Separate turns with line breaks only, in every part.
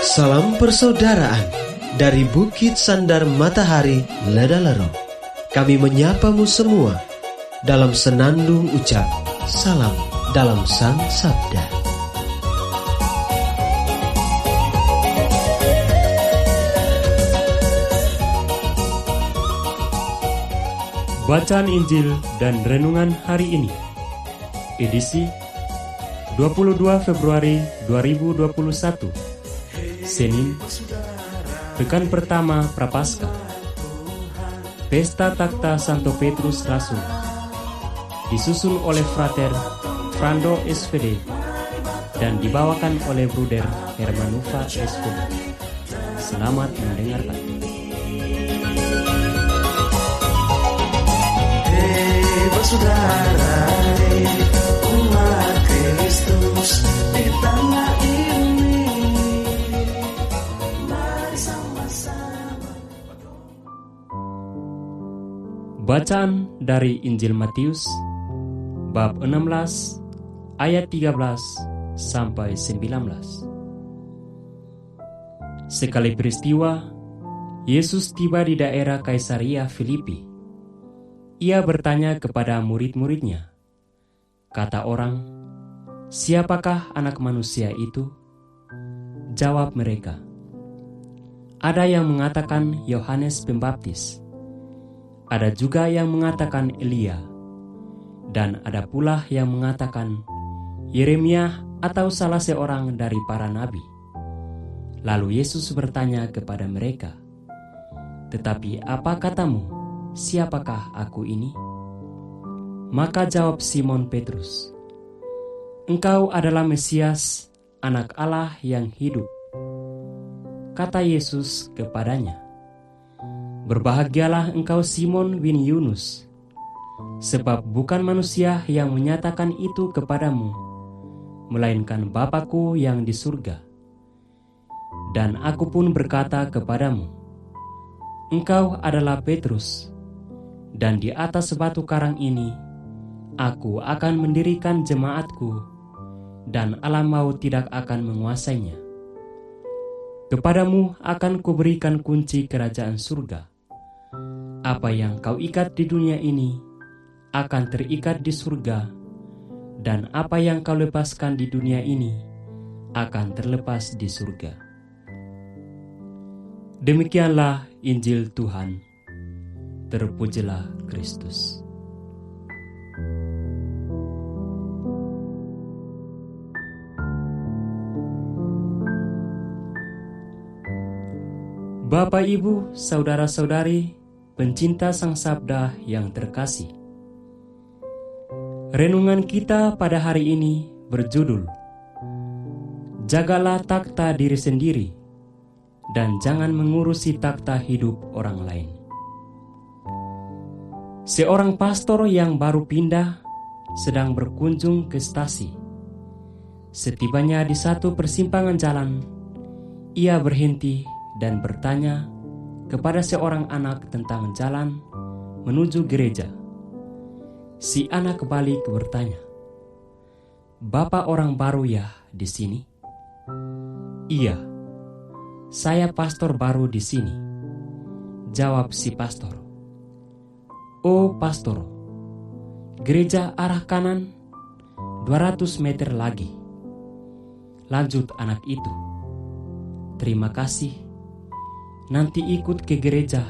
Salam persaudaraan dari Bukit Sandar Matahari Ledalero. Kami menyapamu semua dalam senandung ucap salam dalam Sang Sabda.
Bacaan Injil dan Renungan hari ini, edisi 22 Februari 2021, Senin, pekan pertama Prapaskah. Pesta Takhta Santo Petrus Rasul, disusun oleh Frater Frando SVD dan dibawakan oleh Bruder Hermanuva SVD. Selamat mendengarkan.
Saudara, umat Kristus di tanah ini, mari sama-sama.
Bacaan dari Injil Matius bab 16 ayat 13 sampai 19. Sekali peristiwa, Yesus tiba di daerah Kaisaria Filipi. Ia bertanya kepada murid-muridnya, kata orang, "Siapakah anak manusia itu?" Jawab mereka, "Ada yang mengatakan Yohanes Pembaptis, ada juga yang mengatakan Elia, dan ada pula yang mengatakan Yeremia atau salah seorang dari para nabi." Lalu Yesus bertanya kepada mereka, "Tetapi apa katamu? Siapakah aku ini?" Maka jawab Simon Petrus, "Engkau adalah Mesias, Anak Allah yang hidup." Kata Yesus kepadanya, "Berbahagialah engkau Simon bin Yunus, sebab bukan manusia yang menyatakan itu kepadamu, melainkan Bapa-Ku yang di surga. Dan aku pun berkata kepadamu, engkau adalah Petrus, dan di atas batu karang ini, aku akan mendirikan jemaatku, dan alam maut tidak akan menguasainya. Kepadamu akan kuberikan kunci kerajaan surga. Apa yang kau ikat di dunia ini, akan terikat di surga, dan apa yang kau lepaskan di dunia ini, akan terlepas di surga." Demikianlah Injil Tuhan. Terpujilah Kristus. Bapak, Ibu, saudara-saudari, pencinta Sang Sabda yang terkasih. Renungan kita pada hari ini berjudul Jagalah takhta diri sendiri dan jangan mengurusi takhta hidup orang lain. Seorang pastor yang baru pindah sedang berkunjung ke stasi. Setibanya di satu persimpangan jalan, ia berhenti dan bertanya kepada seorang anak tentang jalan menuju gereja. Si anak balik bertanya, "Bapak orang baru ya di sini?" "Iya, saya pastor baru di sini," jawab si pastor. "Oh pastor, gereja arah kanan 200 meter lagi," lanjut anak itu. "Terima kasih, nanti ikut ke gereja,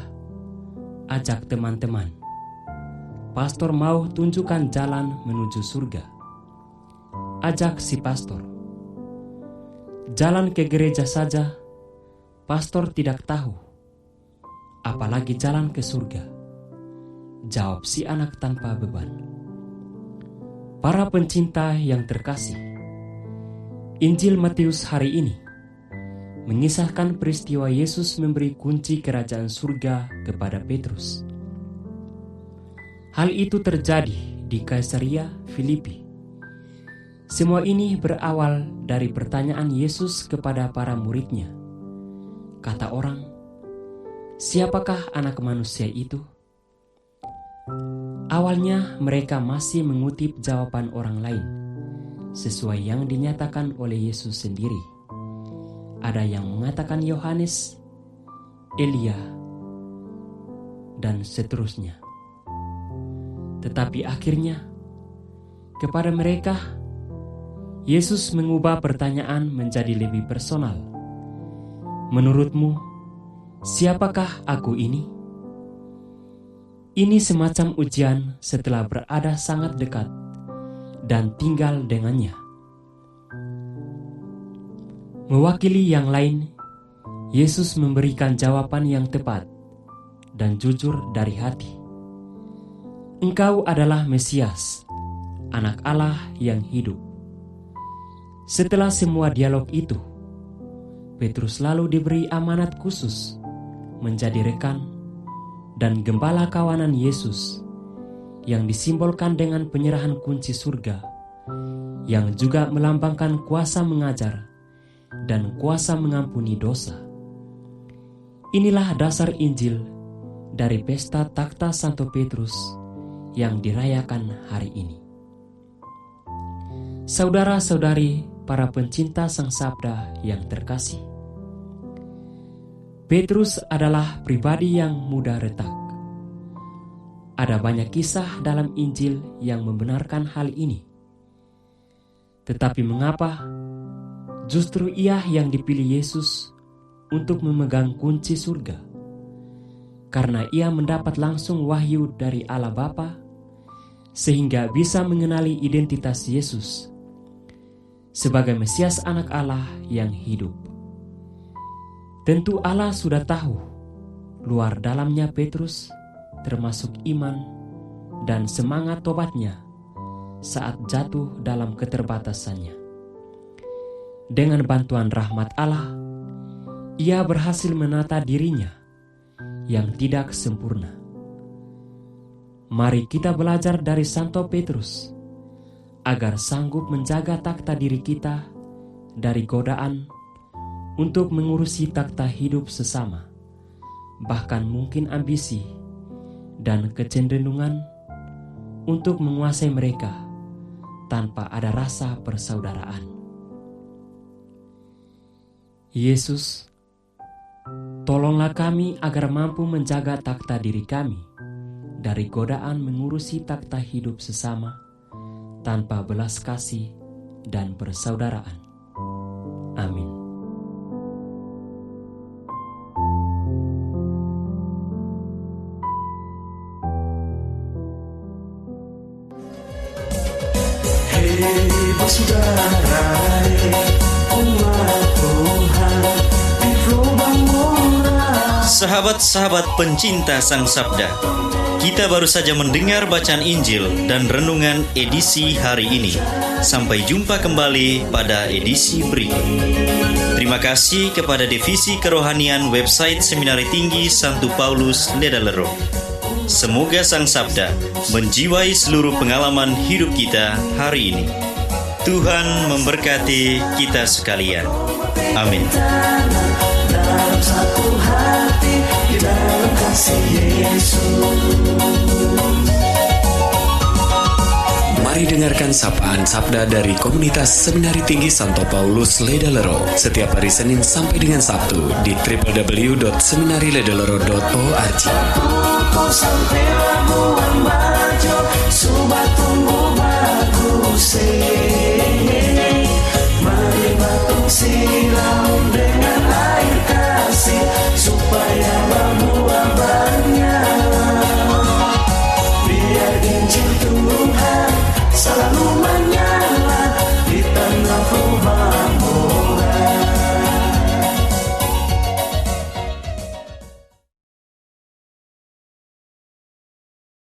ajak teman-teman. Pastor mau tunjukkan jalan menuju surga," ajak si pastor. Jalan ke gereja saja, pastor tidak tahu, apalagi jalan ke surga, jawab si anak tanpa beban. Para pencinta yang terkasih, Injil Matius hari ini mengisahkan peristiwa Yesus memberi kunci kerajaan surga kepada Petrus. Hal itu terjadi di Kaisaria Filipi. Semua ini berawal dari pertanyaan Yesus kepada para muridnya. Kata orang, "Siapakah anak manusia itu?" Awalnya mereka masih mengutip jawaban orang lain, sesuai yang dinyatakan oleh Yesus sendiri. ada yang mengatakan Yohanes, Elia, dan seterusnya. Tetapi akhirnya, kepada mereka, Yesus mengubah pertanyaan menjadi lebih personal. Menurutmu, siapakah aku ini? Ini semacam ujian setelah berada sangat dekat dan tinggal dengannya. Mewakili yang lain, Yesus memberikan jawaban yang tepat dan jujur dari hati. Engkau adalah Mesias, Anak Allah yang hidup. Setelah semua dialog itu, Petrus lalu diberi amanat khusus menjadi rekan dan gembala kawanan Yesus yang disimbolkan dengan penyerahan kunci surga, yang juga melambangkan kuasa mengajar dan kuasa mengampuni dosa. Inilah dasar Injil dari pesta takhta Santo Petrus yang dirayakan hari ini. Saudara-saudari, para pencinta Sang Sabda yang terkasih, Petrus adalah pribadi yang mudah retak. Ada banyak kisah dalam Injil yang membenarkan hal ini. Tetapi mengapa justru ia yang dipilih Yesus untuk memegang kunci surga? Karena ia mendapat langsung wahyu dari Allah Bapa, sehingga bisa mengenali identitas Yesus sebagai Mesias Anak Allah yang hidup. Tentu Allah sudah tahu luar dalamnya Petrus, termasuk iman dan semangat tobatnya saat jatuh dalam keterbatasannya. Dengan bantuan rahmat Allah, ia berhasil menata dirinya yang tidak sempurna. Mari kita belajar dari Santo Petrus agar sanggup menjaga takhta diri kita dari godaan untuk mengurusi takhta hidup sesama, bahkan mungkin ambisi dan kecenderungan untuk menguasai mereka tanpa ada rasa persaudaraan. Yesus, tolonglah kami agar mampu menjaga takhta diri kami dari godaan mengurusi takhta hidup sesama tanpa belas kasih dan persaudaraan. Amin.
Saudara, umat Tuhan di lubang murah.
Sahabat-sahabat pencinta Sang Sabda, kita baru saja mendengar bacaan Injil dan renungan edisi hari ini. Sampai jumpa kembali pada edisi berikut. Terima kasih kepada Divisi Kerohanian website Seminari Tinggi Santo Paulus Ledalero. Semoga Sang Sabda menjiwai seluruh pengalaman hidup kita hari ini. Tuhan memberkati kita sekalian. Amin.
Dalam satu hati, di dalam kasih Yesus.
Mari dengarkan sapaan sabda dari komunitas Seminari Tinggi Santo Paulus Ledalero setiap hari Senin sampai dengan Sabtu di www.seminariledalero.org.
Kau sampai Labuan Bajo, Subak tunggu bagus. Mari batuk sila.